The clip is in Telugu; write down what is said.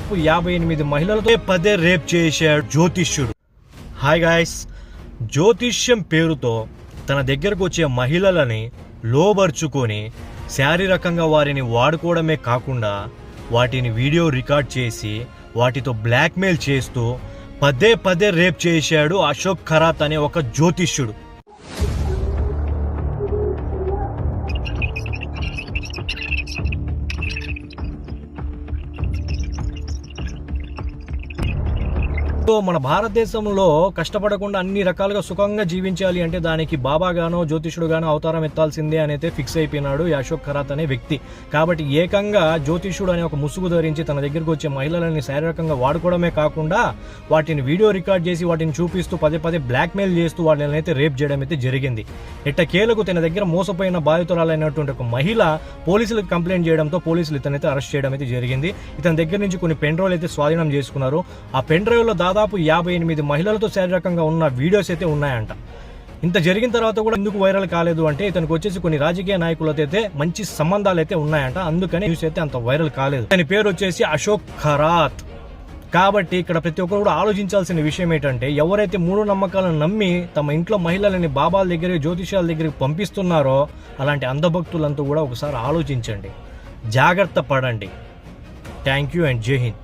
దాదాపు 58 మహిళలతో పదే రేప్ చేశాడు జ్యోతిష్యుడు. హాయ్ గాయ్స్, జ్యోతిష్యం పేరుతో తన దగ్గరకు వచ్చే మహిళలని లోబర్చుకొని శారీరకంగా వారిని వాడుకోవడమే కాకుండా వాటిని వీడియో రికార్డ్ చేసి వాటితో బ్లాక్మెయిల్ చేస్తూ పదే రేప్ చేశాడు అశోక్ ఖరాత్ అనే ఒక జ్యోతిష్యుడు. మన భారతదేశంలో కష్టపడకుండా అన్ని రకాలుగా సుఖంగా జీవించాలి అంటే దానికి బాబాగానో జ్యోతిష్యుడుగానో అవతారం ఎత్తాల్సిందే అనేది ఫిక్స్ అయిపోయినాడు ఈ అశోక్ ఖరాత్ అనే వ్యక్తి. కాబట్టి ఏకంగా జ్యోతిష్యుడు అనే ఒక ముసుగు ధరించి తన దగ్గరకు వచ్చే మహిళలని శారీరకంగా వాడుకోవడమే కాకుండా వాటిని వీడియో రికార్డ్ చేసి వాటిని చూపిస్తూ పదే బ్లాక్మెయిల్ చేస్తూ వాళ్ళని అయితే రేప్ చేయడం అయితే జరిగింది. ఎట్టకేలకు తన దగ్గర మోసపోయిన బాధితురాలైనటువంటి ఒక మహిళ పోలీసులకు కంప్లైంట్ చేయడంతో పోలీసులు ఇతనైతే అరెస్ట్ చేయడం అయితే జరిగింది. ఇతని దగ్గర నుంచి కొన్ని పెన్ డ్రైవ్లు అయితే స్వాధీనం చేసుకున్నారు. ఆ పెన్ డ్రైవ్లో దాదాపు 58 మహిళలతో శారీరకంగా ఉన్న వీడియోస్ అయితే ఉన్నాయంట. ఇంత జరిగిన తర్వాత కూడా ఎందుకు వైరల్ కాలేదు అంటే ఇతనికి వచ్చేసి కొన్ని రాజకీయ నాయకులతో అయితే మంచి సంబంధాలు అయితే ఉన్నాయంట. అందుకని న్యూస్ అయితే అంత వైరల్ కాలేదు. దాని పేరు వచ్చేసి అశోక్ ఖరాత్. కాబట్టి ఇక్కడ ప్రతి ఒక్కరు కూడా ఆలోచించాల్సిన విషయం ఏంటంటే ఎవరైతే మూఢ నమ్మకాలను నమ్మి తమ ఇంట్లో మహిళలని బాబాల దగ్గరికి జ్యోతిష్యాల దగ్గరికి పంపిస్తున్నారో అలాంటి అంధభక్తులంతా కూడా ఒకసారి ఆలోచించండి, జాగ్రత్త పడండి. థ్యాంక్ యూ అండ్ జై హింద్.